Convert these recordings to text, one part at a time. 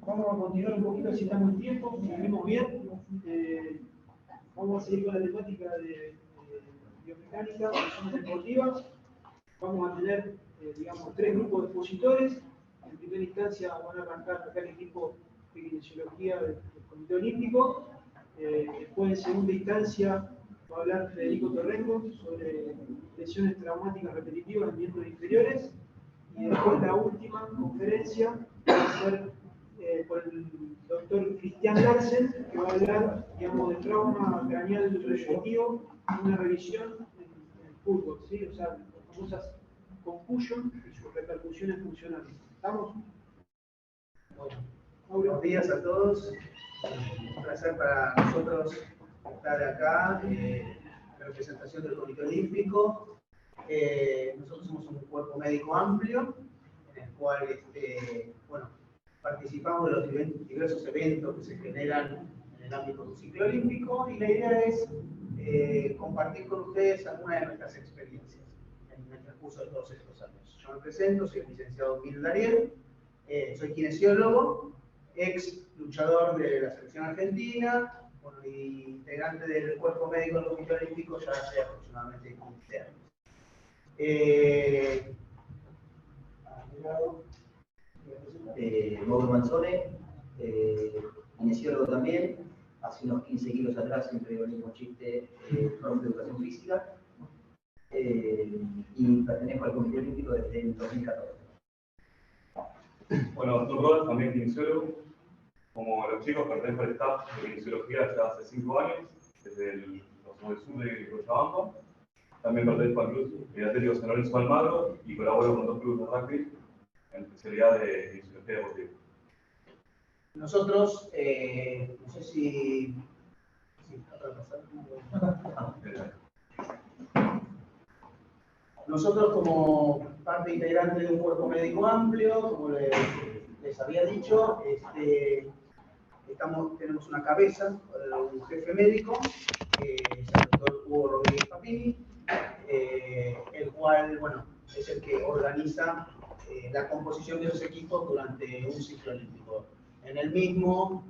Vamos a continuar un poquito si estamos en tiempo, si vivimos bien. Vamos a seguir con la temática de biomecánica, zonas deportivas. Vamos a tener, digamos, 3 grupos de expositores. En primera instancia van a arrancar acá el equipo de kinesiología del Comité Olímpico. Después, en segunda instancia, va a hablar Federico Torrengo sobre lesiones traumáticas repetitivas en miembros inferiores. Y después la última conferencia va a ser por el doctor Cristian Larsen, que va a hablar, digamos, de trauma craneal repetitivo, una revisión en el fútbol, ¿sí? O sea, las famosas concussion y sus repercusiones funcionales. ¿Estamos? Buenos días a todos. Un placer para nosotros estar acá en representación del Comité Olímpico. Nosotros somos un cuerpo médico amplio, en el cual bueno, participamos de los diversos eventos que se generan en el ámbito del ciclo olímpico, y la idea es compartir con ustedes algunas de nuestras experiencias en el transcurso de todos estos años. Yo me presento, soy el licenciado Miguel Dariel, soy kinesiólogo, ex luchador de la selección argentina, bueno, y integrante del cuerpo médico del Comité Olímpico ya hace aproximadamente 15 años. Mauro Manzone, kinesiólogo también. Hace unos 15 kilos atrás siempre digo el mismo chiste, profesor de educación física, y pertenezco al Comité Olímpico desde el 2014. Bueno, doctor Rodas, también kinesiólogo. Como los chicos, pertenezco al staff de kinesiología ya hace 5 años, desde el sur de Cochabamba. También pertenezco al Club de Atlético San Lorenzo Almagro y colaboro con 2 clubes de rugby en especialidad de kinesiología deportiva. Nosotros, no sé si nosotros como parte integrante de un cuerpo médico amplio, como les había dicho, tenemos una cabeza, un jefe médico, que es el doctor Hugo Rodríguez Papini, el cual, bueno, es el que organiza la composición de los equipos durante un ciclo olímpico. En el mismo,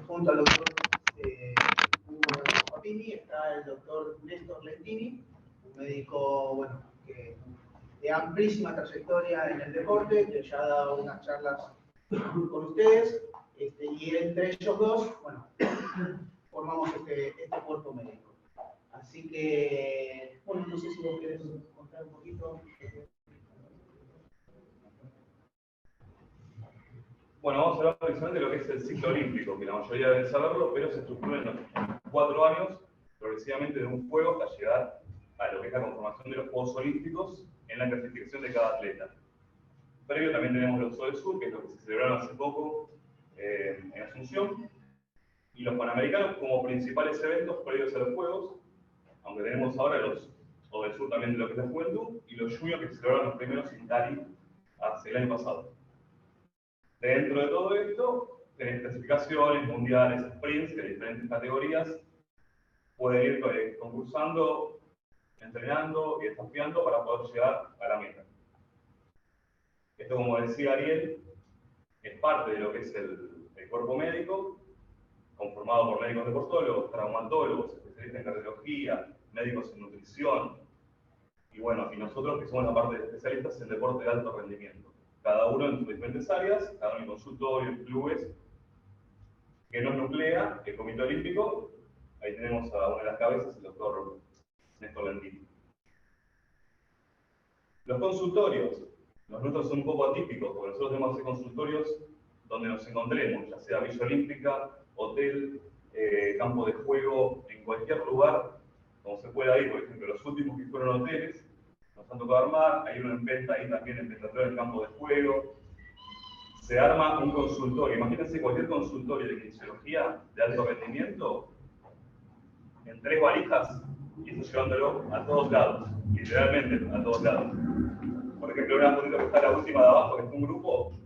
junto al doctor Hugo Rodríguez Papini, está el doctor Néstor Lentini, un médico, bueno, de amplísima trayectoria en el deporte, que ya ha dado unas charlas con ustedes, y entre ellos dos, bueno, formamos este cuerpo médico. Así que, bueno, no sé si vos querés contar un poquito. Bueno, vamos a hablar precisamente de lo que es el ciclo olímpico, que la mayoría deben saberlo, pero se estructura en los 4 años, progresivamente de un juego hasta llegar a lo que es la conformación de los Juegos Olímpicos en la clasificación de cada atleta. Previo también tenemos los Juegos del Sur, que es lo que se celebraron hace poco en Asunción, y los Panamericanos como principales eventos previos a los Juegos, aunque tenemos ahora los Juegos del Sur también de lo que es la juventud, y los Juniors que se celebraron los primeros en Cali hace el año pasado. Dentro de todo esto, tenés clasificaciones, mundiales, sprints, de diferentes categorías, pueden ir concursando, entrenando y desafiando para poder llegar a la meta. Esto, como decía Ariel, es parte de lo que es el cuerpo médico, conformado por médicos deportólogos, traumatólogos, especialistas en cardiología, médicos en nutrición, y bueno, y nosotros que somos la parte de especialistas en deporte de alto rendimiento. Cada uno en sus diferentes áreas, cada uno en consultorios, clubes, que nos nuclea el Comité Olímpico. Ahí tenemos a una de las cabezas, el doctor Néstor Lentini. Los consultorios, los nuestros son un poco atípicos, porque nosotros tenemos que hacer consultorios donde nos encontremos, ya sea Villa Olímpica, hotel, campo de juego, en cualquier lugar donde se pueda ir. Por ejemplo, los últimos que fueron hoteles, nos han tocado armar, hay uno en venta ahí también en el campo de juego. Se arma un consultorio, imagínense cualquier consultorio de kinesiología de alto rendimiento, en 3 valijas, y eso llevándolo a todos lados, literalmente a todos lados. Por ejemplo, una fotito que está la última de abajo, que es un grupo,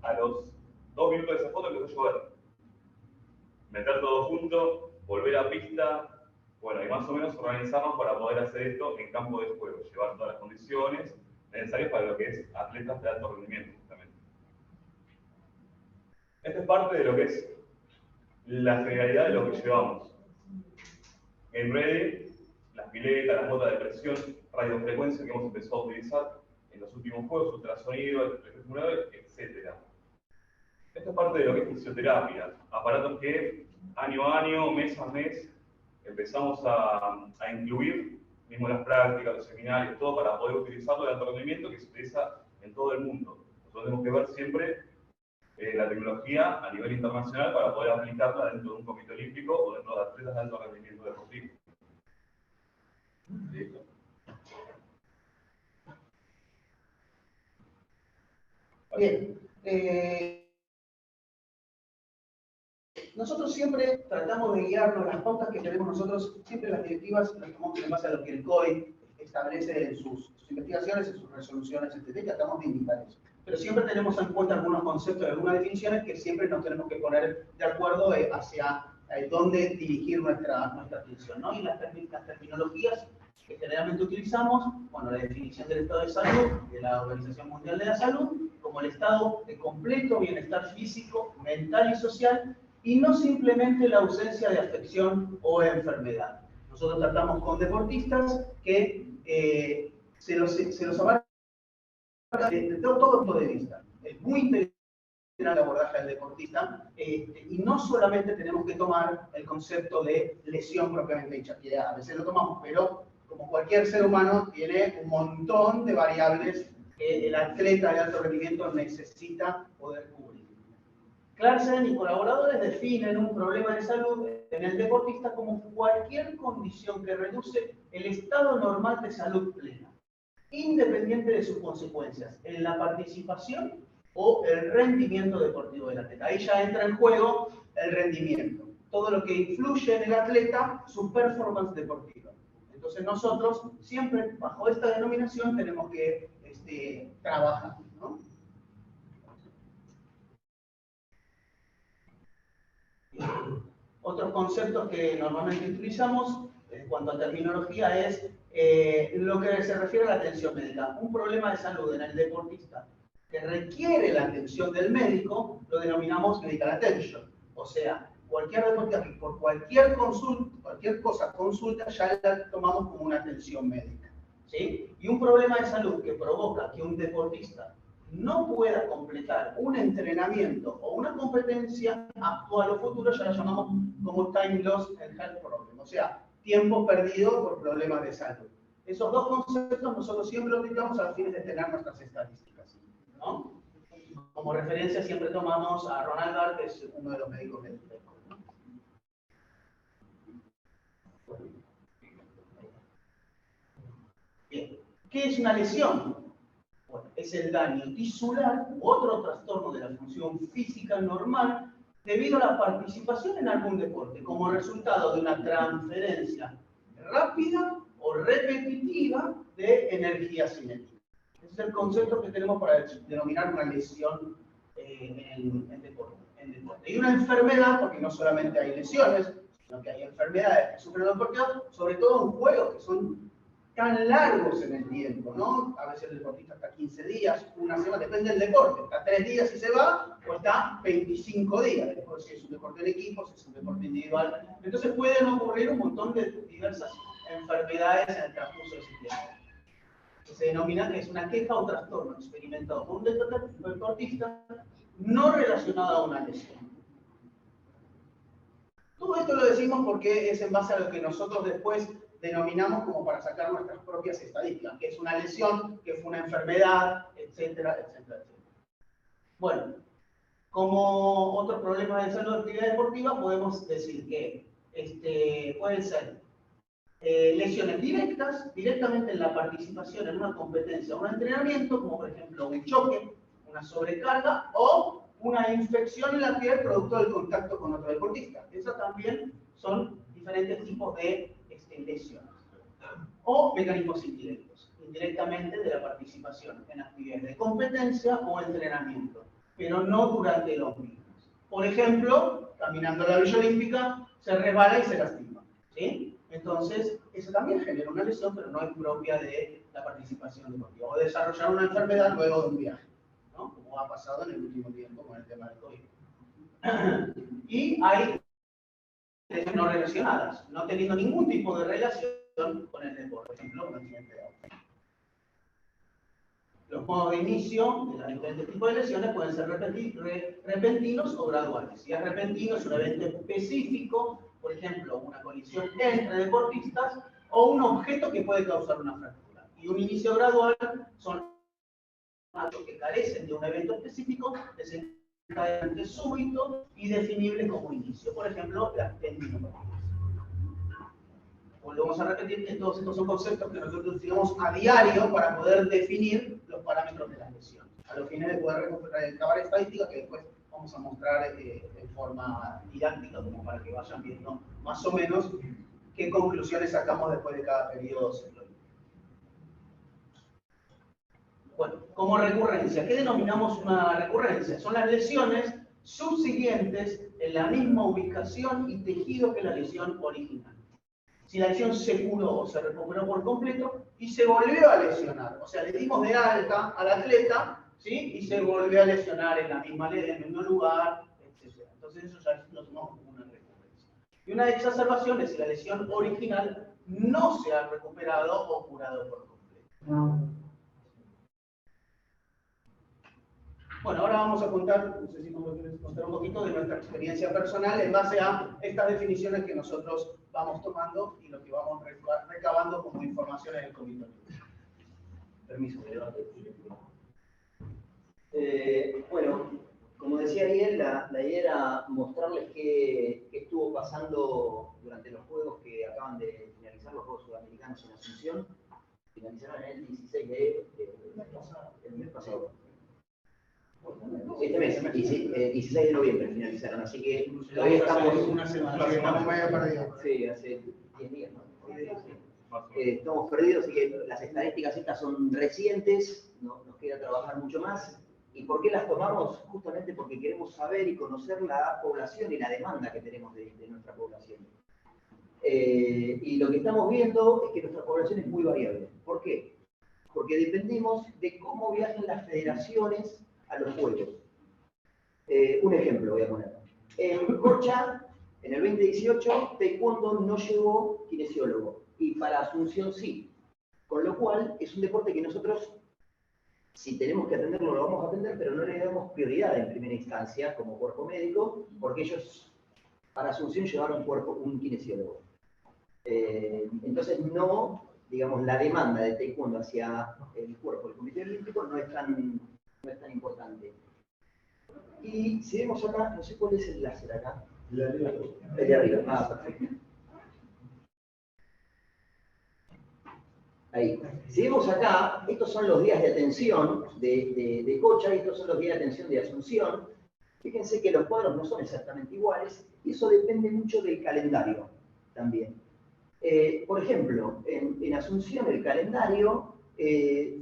a los 2 minutos de esa foto empezó a llover. Meter todo junto, volver a pista, bueno, y más o menos organizarnos para poder hacer esto en campo de juego, llevar todas las condiciones necesarias para lo que es atletas de alto rendimiento, justamente. Esta es parte de lo que es la generalidad de lo que llevamos. En Reddit, las piletas, las botas de presión, radiofrecuencia que hemos empezado a utilizar en los últimos juegos, ultrasonido, electroestimuladores, etc. Esto es parte de lo que es fisioterapia, aparatos que año a año, mes a mes, empezamos a incluir, mismo las prácticas, los seminarios, todo para poder utilizarlo de alto rendimiento que se utiliza en todo el mundo. Nosotros tenemos que ver siempre la tecnología a nivel internacional para poder aplicarla dentro de un comité olímpico o dentro de atletas de alto rendimiento deportivo. ¿Listo? Bien. Nosotros siempre tratamos de guiarnos, las pautas que tenemos nosotros, siempre las directivas las tomamos en base a lo que el COI establece en sus investigaciones, en sus resoluciones, etc. Y tratamos de imitar eso. Pero siempre tenemos en cuenta algunos conceptos y algunas definiciones que siempre nos tenemos que poner de acuerdo hacia dónde dirigir nuestra atención, ¿no? Y las terminologías que generalmente utilizamos, bueno, la definición del estado de salud de la Organización Mundial de la Salud, como el estado de completo bienestar físico, mental y social, y no simplemente la ausencia de afección o enfermedad. Nosotros tratamos con deportistas que se los abarca de todo punto de vista. Es muy interesante el abordaje del deportista, y no solamente tenemos que tomar el concepto de lesión propiamente dicha, que a veces lo tomamos, pero como cualquier ser humano tiene un montón de variables que el atleta de alto rendimiento necesita poder cubrir. Clarkson y colaboradores definen un problema de salud en el deportista como cualquier condición que reduce el estado normal de salud plena, independiente de sus consecuencias en la participación o el rendimiento deportivo del atleta. Ahí ya entra en juego el rendimiento, todo lo que influye en el atleta, su performance deportiva. Entonces nosotros siempre bajo esta denominación tenemos que trabajar, ¿no? Otros conceptos que normalmente utilizamos en cuanto a terminología es lo que se refiere a la atención médica. Un problema de salud en el deportista que requiere la atención del médico lo denominamos medical attention. O sea, cualquier deportista que por cualquier consulta, cualquier cosa consulta, ya la tomamos como una atención médica, ¿sí? Y un problema de salud que provoca que un deportista no pueda completar un entrenamiento o una competencia actual o futura, ya la llamamos como time loss and health problem, o sea, tiempo perdido por problemas de salud. Esos dos conceptos nosotros siempre los utilizamos a los fines de tener nuestras estadísticas, ¿no? Como referencia siempre tomamos a Ronald Gard, que es uno de los médicos del INPECO, ¿no? Bien, ¿qué es una lesión? Bueno, es el daño tisular u otro trastorno de la función física normal debido a la participación en algún deporte como resultado de una transferencia rápida o repetitiva de energía cinética. Ese es el concepto que tenemos para denominar una lesión en deporte. Y una enfermedad, porque no solamente hay lesiones, sino que hay enfermedades que sufren los deportistas, sobre todo en juegos que son tan largos en el tiempo, ¿no? A veces el deportista está 15 días, una semana, depende del deporte, está 3 días y se va, o está 25 días, después si es un deporte en equipo, si es un deporte individual. Entonces pueden ocurrir un montón de diversas enfermedades en el transcurso de ese tiempo. Se denomina que es una queja o trastorno experimentado por un deportista no relacionado a una lesión. Todo esto lo decimos porque es en base a lo que nosotros después denominamos como para sacar nuestras propias estadísticas, que es una lesión, que fue una enfermedad, etcétera, etcétera, etcétera. Bueno, como otros problemas de salud de actividad deportiva, podemos decir que pueden ser lesiones directamente en la participación en una competencia o un entrenamiento, como por ejemplo un choque, una sobrecarga o una infección en la piel producto del contacto con otro deportista. Esas también son diferentes tipos de lesiones. O mecanismos indirectamente de la participación en actividades de competencia o entrenamiento, pero no durante los mismos. Por ejemplo, caminando la Villa Olímpica, se resbala y se lastima, ¿sí? Entonces, eso también genera una lesión, pero no es propia de la participación deportiva. O desarrollar una enfermedad luego de un viaje, ¿no? Como ha pasado en el último tiempo con el tema del COVID. Y hay lesiones no relacionadas, no teniendo ningún tipo de relación con el deporte, por ejemplo, un accidente de auto. Los modos de inicio de los diferentes tipos de lesiones pueden ser repentinos o graduales. Si es repentino, es un evento específico, por ejemplo, una colisión entre deportistas o un objeto que puede causar una fractura. Y un inicio gradual son actos que carecen de un evento específico, desencadenante súbito y definible como inicio. Por ejemplo, las tendinopatías. Volvemos a repetir que todos estos son conceptos que nosotros utilizamos a diario para poder definir los parámetros de la lesión, a los fines de poder recabar estadísticas que después vamos a mostrar en forma didáctica, como para que vayan viendo más o menos qué conclusiones sacamos después de cada periodo ciclónico. Bueno, como recurrencia, ¿qué denominamos una recurrencia? Son las lesiones subsiguientes en la misma ubicación y tejido que la lesión original. Si la lesión se curó o se recuperó por completo y se volvió a lesionar, o sea, le dimos de alta al atleta, ¿sí? Y se volvió a lesionar en la misma en el mismo lugar, etc. Entonces eso ya lo tomamos como una recurrencia. Y una exacerbación es si la lesión original no se ha recuperado o curado por completo. Bueno, ahora vamos a contar, no sé si nos quieres contar un poquito de nuestra experiencia personal en base a estas definiciones que nosotros vamos tomando y lo que vamos recabando como información en el comité. Permiso, bueno, como decía Ariel, la idea era mostrarles qué estuvo pasando durante los juegos que acaban de finalizar, los Juegos Sudamericanos en Asunción. Finalizaron el 16 el mes pasado. Este mes, 16 de noviembre finalizaron, así que todavía estamos... Una semana, estamos medio perdidos. Sí, hace 10 días, ¿no? Estamos perdidos, así que las estadísticas estas son recientes, nos queda trabajar mucho más. ¿Y por qué las tomamos? Justamente porque queremos saber y conocer la población y la demanda que tenemos de nuestra población. Y lo que estamos viendo es que nuestra población es muy variable. ¿Por qué? Porque dependemos de cómo viajan las federaciones a los juegos. Un ejemplo voy a poner. En Cocha, en el 2018, Taekwondo no llevó kinesiólogo y para Asunción sí. Con lo cual, es un deporte que nosotros, si tenemos que atenderlo, lo vamos a atender, pero no le damos prioridad en primera instancia como cuerpo médico, porque ellos para Asunción llevaron un kinesiólogo. Entonces, no, digamos, la demanda de Taekwondo hacia el cuerpo del Comité Olímpico no es tan importante. Y si vemos acá, no sé cuál es el láser acá. El de arriba. Ah, perfecto. Ahí. Si vemos acá, estos son los días de atención de Cocha y estos son los días de atención de Asunción. Fíjense que los cuadros no son exactamente iguales y eso depende mucho del calendario también. Por ejemplo, en Asunción el calendario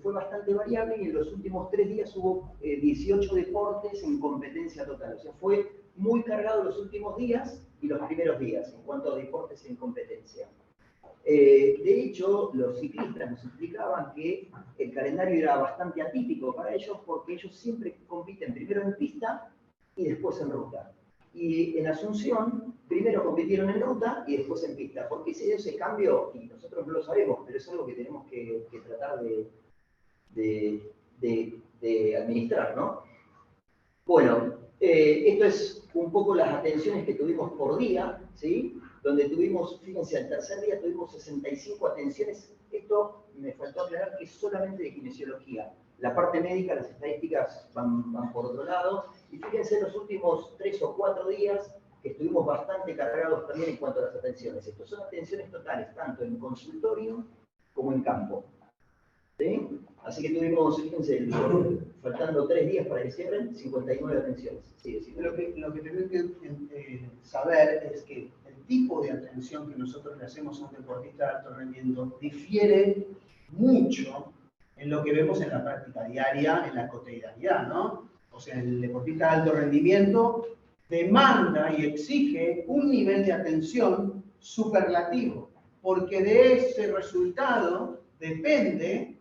fue bastante variable y en los últimos 3 días hubo 18 deportes en competencia total. O sea, fue muy cargado los últimos días y los primeros días en cuanto a deportes en competencia. De hecho, los ciclistas nos explicaban que el calendario era bastante atípico para ellos porque ellos siempre compiten primero en pista y después en ruta. Y en Asunción, primero compitieron en ruta y después en pista. Porque se dio ese cambio, y nosotros no lo sabemos, pero es algo que tenemos que tratar de administrar, ¿no? Bueno, esto es un poco las atenciones que tuvimos por día, ¿sí? Donde tuvimos, fíjense, al tercer día tuvimos 65 atenciones. Esto me faltó aclarar que es solamente de kinesiología. La parte médica, las estadísticas van por otro lado. Y fíjense los últimos 3 o 4 días que estuvimos bastante cargados también en cuanto a las atenciones. Estos son atenciones totales, tanto en consultorio como en campo. ¿Sí? Así que tuvimos, fíjense, faltando 3 días para que cierren, 59 atenciones. Sí, sí. Lo que tenés que saber es que el tipo de atención que nosotros le hacemos a un deportista de alto rendimiento difiere mucho en lo que vemos en la práctica diaria, en la cotidianidad, ¿no? O sea, el deportista de alto rendimiento demanda y exige un nivel de atención superlativo, porque de ese resultado depende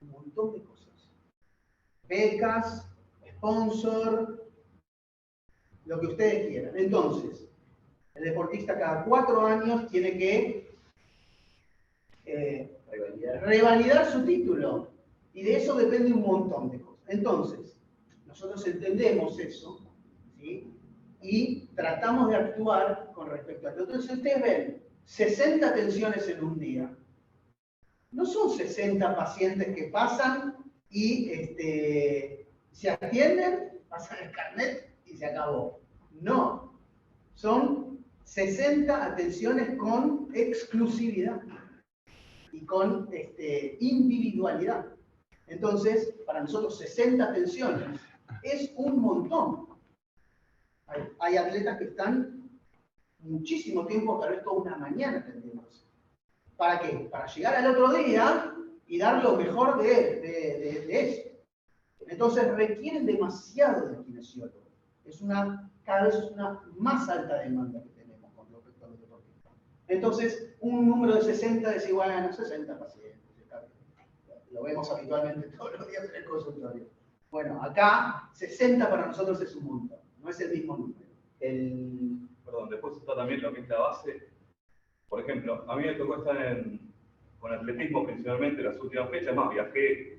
un montón de cosas. Becas, sponsor, lo que ustedes quieran. Entonces, el deportista cada 4 años tiene que revalidar su título. Y de eso depende un montón de cosas. Entonces, nosotros entendemos eso, ¿sí? Y tratamos de actuar con respecto a esto. Entonces, ustedes ven 60 atenciones en un día. No son 60 pacientes que pasan y se atienden, pasan el carnet y se acabó. No, son 60 atenciones con exclusividad y con individualidad. Entonces, para nosotros 60 atenciones es un montón. Hay atletas que están muchísimo tiempo, tal vez toda una mañana atendiéndose. ¿Para qué? Para llegar al otro día y dar lo mejor de eso. Entonces requieren demasiado de kinesiólogos. Cada vez es una más alta demanda que tenemos con respecto a los deportistas. Entonces, un número de 60 es igual a 60 pacientes. Lo vemos habitualmente todos los días en el consultorio. Bueno, acá 60 para nosotros es un montón, no es el mismo número. Perdón, después está también lo que es la base. Por ejemplo, a mí me tocó estar con atletismo principalmente las últimas fechas, más viajé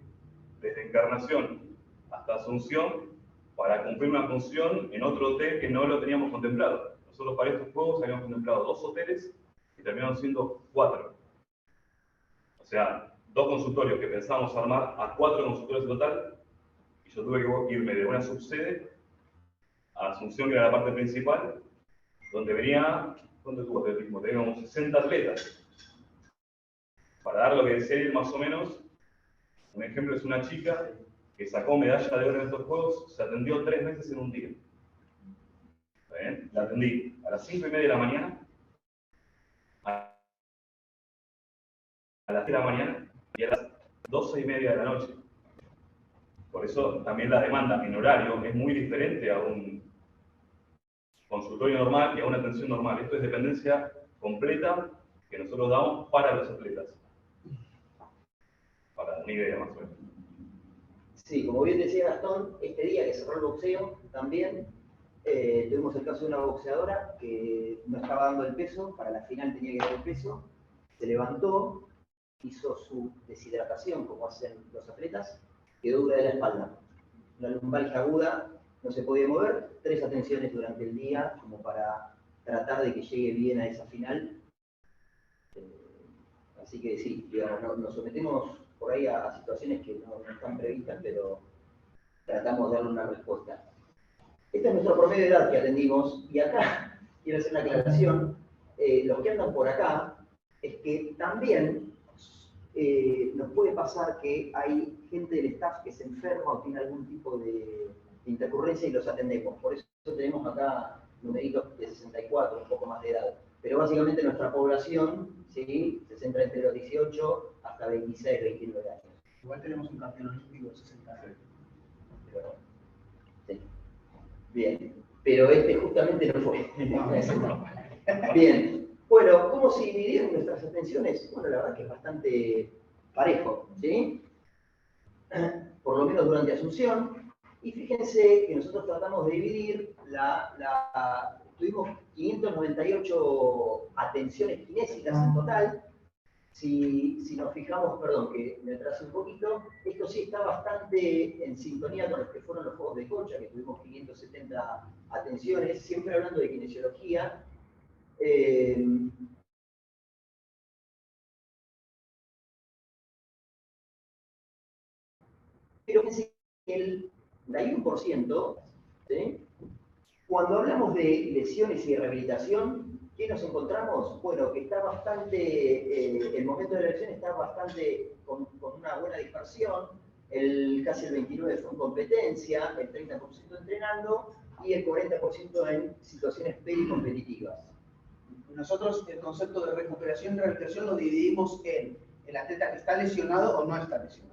desde Encarnación hasta Asunción para cumplir una función en otro hotel que no lo teníamos contemplado. Nosotros para estos juegos habíamos contemplado 2 hoteles y terminaron siendo 4. O sea, 2 consultorios que pensábamos armar a 4 consultorios en total, y yo tuve que irme de una subsede a Asunción, que era la parte principal, donde venía, ¿dónde tuvo atletismo? Teníamos 60 atletas. Para dar lo que decía él, más o menos, un ejemplo es una chica que sacó medalla de oro en estos juegos, se atendió 3 veces en un día. ¿Está bien? La atendí a las 5:30 de la mañana, a las 3 de la mañana y a las 12:30 de la noche. Por eso también la demanda en horario es muy diferente a un consultorio normal y a una atención normal. Esto es dependencia completa que nosotros damos para los atletas. Para dar una idea más o menos. Sí, como bien decía Gastón, este día que cerró el boxeo también tuvimos el caso de una boxeadora que no estaba dando el peso, para la final tenía que dar el peso, se levantó, hizo su deshidratación como hacen los atletas, quedó dura de la espalda, una lumbalgia aguda, no se podía mover, 3 atenciones durante el día como para tratar de que llegue bien a esa final. Así que sí, digamos, nos sometemos por ahí a situaciones que no están previstas, pero tratamos de darle una respuesta. Este es nuestro promedio de edad que atendimos, y acá quiero hacer una aclaración. Los que andan por acá, es que también nos puede pasar que hay gente del staff que se enferma o tiene algún tipo de intercurrencia y los atendemos. Por eso tenemos acá numeritos de 64, un poco más de edad. Pero básicamente nuestra población, ¿sí?, se centra entre los 18 hasta 26, 29 años. Igual tenemos un campeón olímpico de 60 años. Pero, sí. Bien, pero este justamente no fue. Bien, bueno, ¿cómo se dividieron nuestras atenciones? Bueno, la verdad que es bastante parejo, ¿sí? Por lo menos durante Asunción. Y fíjense que nosotros tratamos de dividir tuvimos 598 atenciones kinésicas en total. Si nos fijamos, perdón, que me atrasé un poquito, esto sí está bastante en sintonía con los que fueron los Juegos de Concha, que tuvimos 570 atenciones, siempre hablando de kinesiología. Pero fíjense que el 91%, ¿sí?, cuando hablamos de lesiones y de rehabilitación, ¿qué nos encontramos? Bueno, que está bastante, el momento de la lesión está bastante con una buena dispersión, casi el 29% fue en competencia, el 30% entrenando y el 40% en situaciones pericompetitivas. Nosotros el concepto de recuperación y rehabilitación lo dividimos en el atleta que está lesionado o no está lesionado.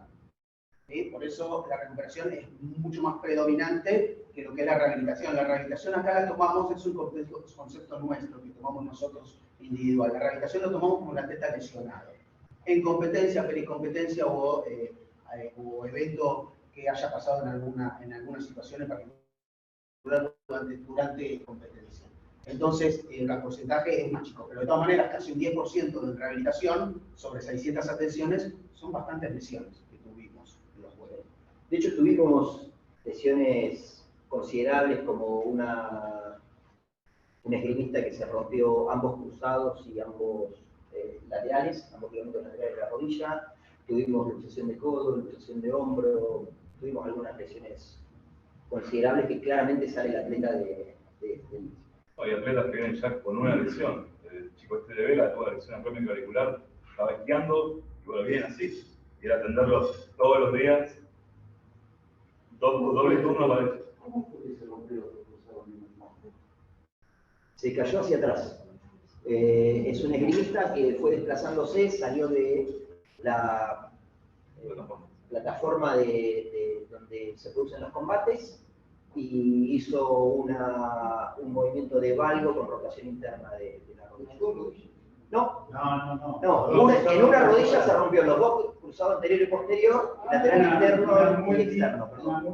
¿Sí? Por eso la recuperación es mucho más predominante que lo que es la rehabilitación. La rehabilitación acá la tomamos, es un concepto nuestro que tomamos nosotros individual. La rehabilitación lo tomamos como un atleta lesionado. En competencia, pericompetencia o evento que haya pasado en algunas situaciones particular, durante competencia. Entonces, el porcentaje es muy chico, pero de todas maneras, casi un 10% de rehabilitación sobre 600 atenciones son bastantes lesiones que tuvimos en los juegos. De hecho, tuvimos lesiones considerables como un esgrimista que se rompió ambos cruzados y ambos laterales, ambos ligamentos laterales de la rodilla. Tuvimos luxación de codo, luxación de hombro, tuvimos algunas lesiones considerables que claramente sale el atleta de Hay atletas que vienen ya con una lesión. El chico este de Vela tuvo la lesión acromioclavicular, estaba esquiando y bueno, vienen así. Y era atenderlos todos los días, doble turno para ellos. ¿Cómo fue que se rompió el cruzado? Se cayó hacia atrás. Es un esgrimista que fue desplazándose, salió de la plataforma de donde se producen los combates y hizo un movimiento de valgo con rotación interna de la rodilla. No, en una rodilla se rompió los dos, cruzado anterior y posterior, lateral interno y externo, perdón.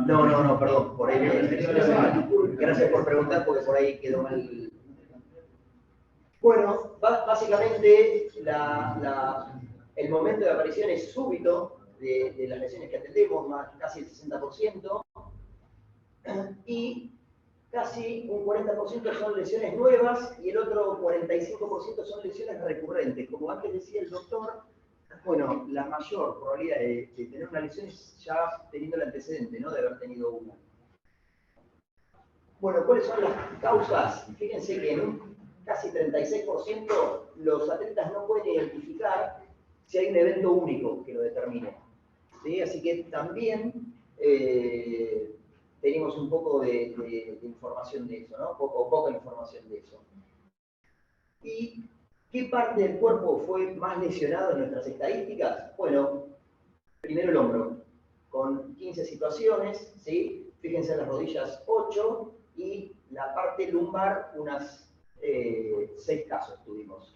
No, perdón, por ahí. Gracias por preguntar porque por ahí quedó mal. Bueno, básicamente el momento de aparición es súbito de las lesiones que atendemos, más casi el 60%, y casi un 40% son lesiones nuevas y el otro 45% son lesiones recurrentes. Como antes decía el doctor, bueno, la mayor probabilidad de tener una lesión es ya teniendo el antecedente, ¿no? De haber tenido una. Bueno, ¿cuáles son las causas? Fíjense que en un casi 36% los atletas no pueden identificar si hay un evento único que lo determine. ¿Sí? Así que también tenemos un poco de información de eso, ¿no? O poca información de eso. ¿Y qué parte del cuerpo fue más lesionado en nuestras estadísticas? Bueno, primero el hombro, con 15 situaciones, ¿sí? Fíjense en las rodillas 8 y la parte lumbar unas 6 casos tuvimos.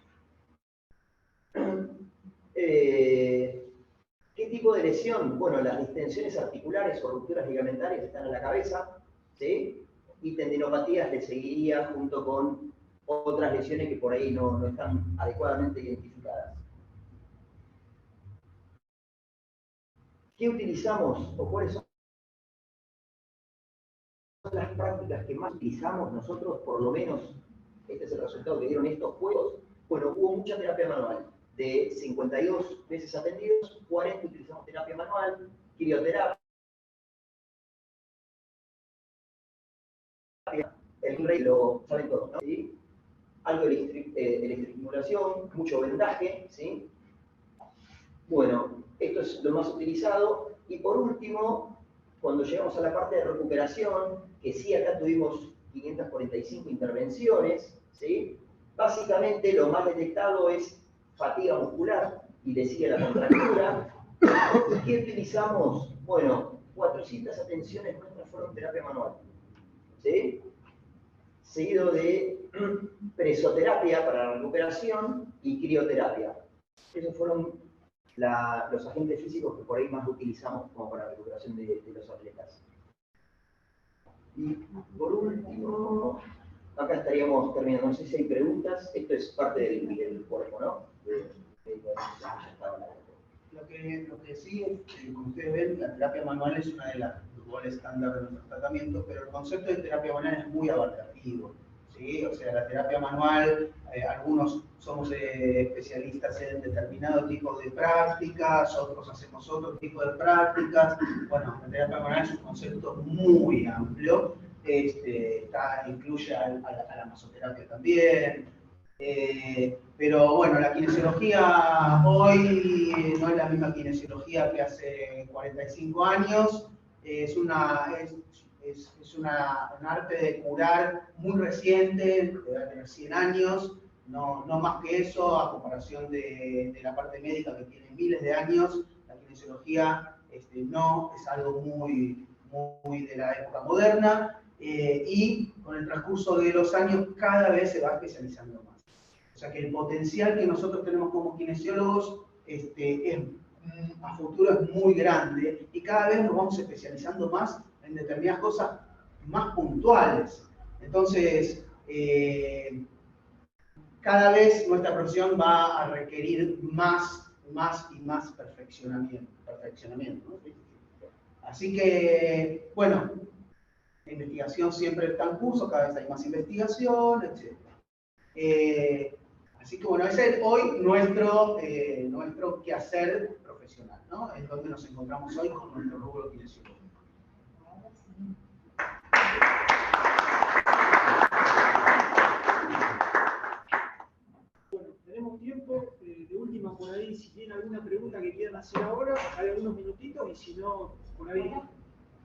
¿Qué tipo de lesión? Bueno, las distensiones articulares o rupturas ligamentarias están en la cabeza, ¿sí? Y tendinopatías le seguiría junto con otras lesiones que por ahí no están adecuadamente identificadas. ¿Qué utilizamos o cuáles son las prácticas que más utilizamos nosotros? Por lo menos, este es el resultado que dieron estos juegos. Bueno, hubo mucha terapia manual. De 52 veces atendidos, 40 utilizamos terapia manual, crioterapia, el rey lo saben todos, ¿no? ¿Sí? Algo de electroestimulación, mucho vendaje, ¿sí? Bueno, esto es lo más utilizado. Y por último, cuando llegamos a la parte de recuperación, que sí, acá tuvimos 545 intervenciones, ¿sí? Básicamente lo más detectado es fatiga muscular y le sigue la contractura. ¿Y qué utilizamos? Bueno, 400 atenciones nuestras fueron terapia manual, ¿sí? Seguido de presoterapia para la recuperación y crioterapia. Esos fueron los agentes físicos que por ahí más utilizamos como para la recuperación de los atletas. Y por último, acá estaríamos terminando. No sé si hay preguntas. Esto es parte del cuerpo, ¿no? Lo que sí, como ustedes ven, la terapia manual es una de las goles estándar de nuestro tratamiento, pero el concepto de terapia manual es muy abarcativo, ¿sí? O sea, la terapia manual, algunos somos especialistas en determinado tipo de prácticas, otros hacemos otro tipo de prácticas. Bueno, la terapia manual es un concepto muy amplio, incluye a la masoterapia también. Pero bueno, la kinesiología hoy no es la misma kinesiología que hace 45 años. Es un arte de curar muy reciente, debe tener 100 años, no más que eso, a comparación de la parte médica que tiene miles de años. La kinesiología no es algo muy de la época moderna, y con el transcurso de los años cada vez se va especializando más. O sea que el potencial que nosotros tenemos como kinesiólogos es a futuro es muy grande y cada vez nos vamos especializando más en determinadas cosas más puntuales. Entonces, cada vez nuestra profesión va a requerir más y más perfeccionamiento, ¿no? Así que, bueno, la investigación siempre está en curso, cada vez hay más investigación, etc. Así que bueno, ese es hoy nuestro quehacer profesional, ¿no? Es donde nos encontramos hoy con nuestro rubro kinesiológico. Bueno, tenemos tiempo, de última por ahí, si tienen alguna pregunta que quieran hacer ahora, hay algunos minutitos, y si no, por ahí,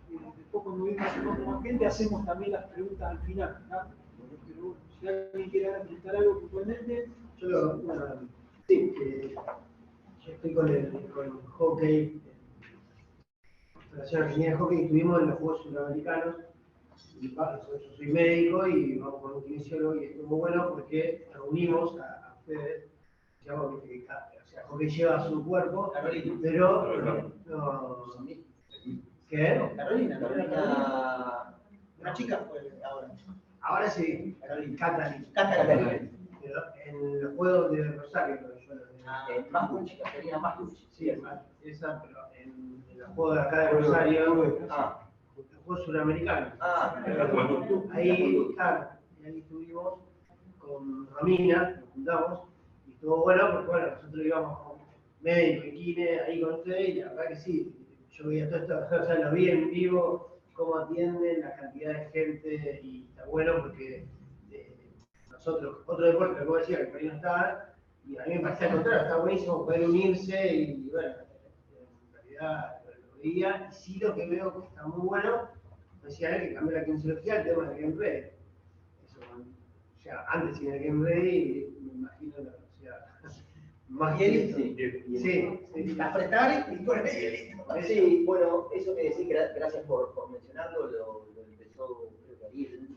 después cuando vemos un poco más gente, hacemos también las preguntas al final, ¿no? Pero bueno, si alguien quiere preguntar algo puntualmente, Sí, yo estoy con el hockey, la Federación Argentina de Hockey, estuvimos en los Juegos Sudamericanos, y yo soy médico y vamos con un kinesiólogo, y estuvo bueno porque reunimos a ustedes, digamos, o sea, hockey lleva su cuerpo, pero no, ¿qué? Carolina. Una chica fue ahora. Ahora sí, Catalina. Pero en los Juegos de Rosario, Carolina Mascucci. sí, esa, pero en los Juegos de acá de Rosario, los Juegos Suramericanos. Ahí, claro, y ahí estuvimos con Romina, nos juntamos, y estuvo bueno porque bueno, nosotros íbamos con médico y kine ahí con ustedes, y la verdad que sí, yo veía todo esto, o sea, lo vi en vivo, cómo atienden, la cantidad de gente, y está bueno porque nosotros, otro deporte, como decía, que por ahí no estaba, y a mí me parecía al contrario, está buenísimo poder unirse, y bueno, en realidad lo veía, y sí lo que veo que está muy bueno, decía él que cambió la kinesiología, el tema del Game Ready. Eso, o sea, antes sin el Game Ready, me imagino, o sea, más hielito. Sí. Apretar y poner hielito. Sí, bueno, eso que decís, gracias por mencionarlo, lo empezó, creo que Ariel, y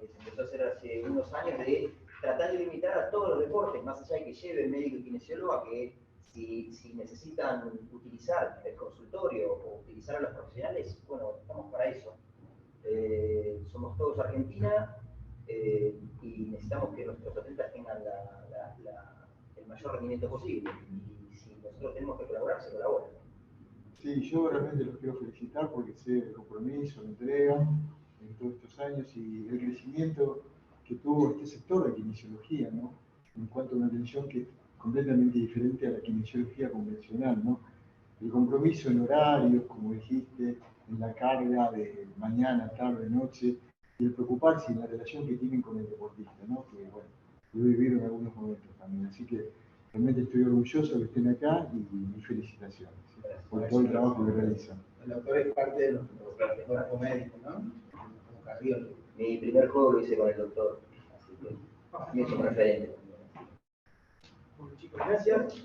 se empezó a hacer hace unos años, de tratar de limitar a todos los deportes, más allá de que lleve el médico y kinesiólogo, a que si necesitan utilizar el consultorio o utilizar a los profesionales, bueno, estamos para eso. Somos todos Argentina y necesitamos que nuestros atletas tengan el mayor rendimiento posible. Y si nosotros tenemos que colaborar, se colabora. Sí, yo realmente los quiero felicitar porque sé el compromiso, la entrega en todos estos años y el crecimiento que tuvo este sector de kinesiología, ¿no? En cuanto a una atención que es completamente diferente a la kinesiología convencional, ¿no? El compromiso en horarios, como dijiste, en la carga de mañana, tarde, noche, y el preocuparse en la relación que tienen con el deportista, ¿no? Que, bueno, lo he vivido en algunos momentos también. Así que realmente estoy orgulloso de que estén acá y mis felicitaciones, ¿sí? Por todo el trabajo que realizan. El doctor es parte de nuestro cuerpo médico, ¿no? Como cardiólogo. Mi primer juego lo hice con el doctor, así que es un referente. bueno, chicos, gracias.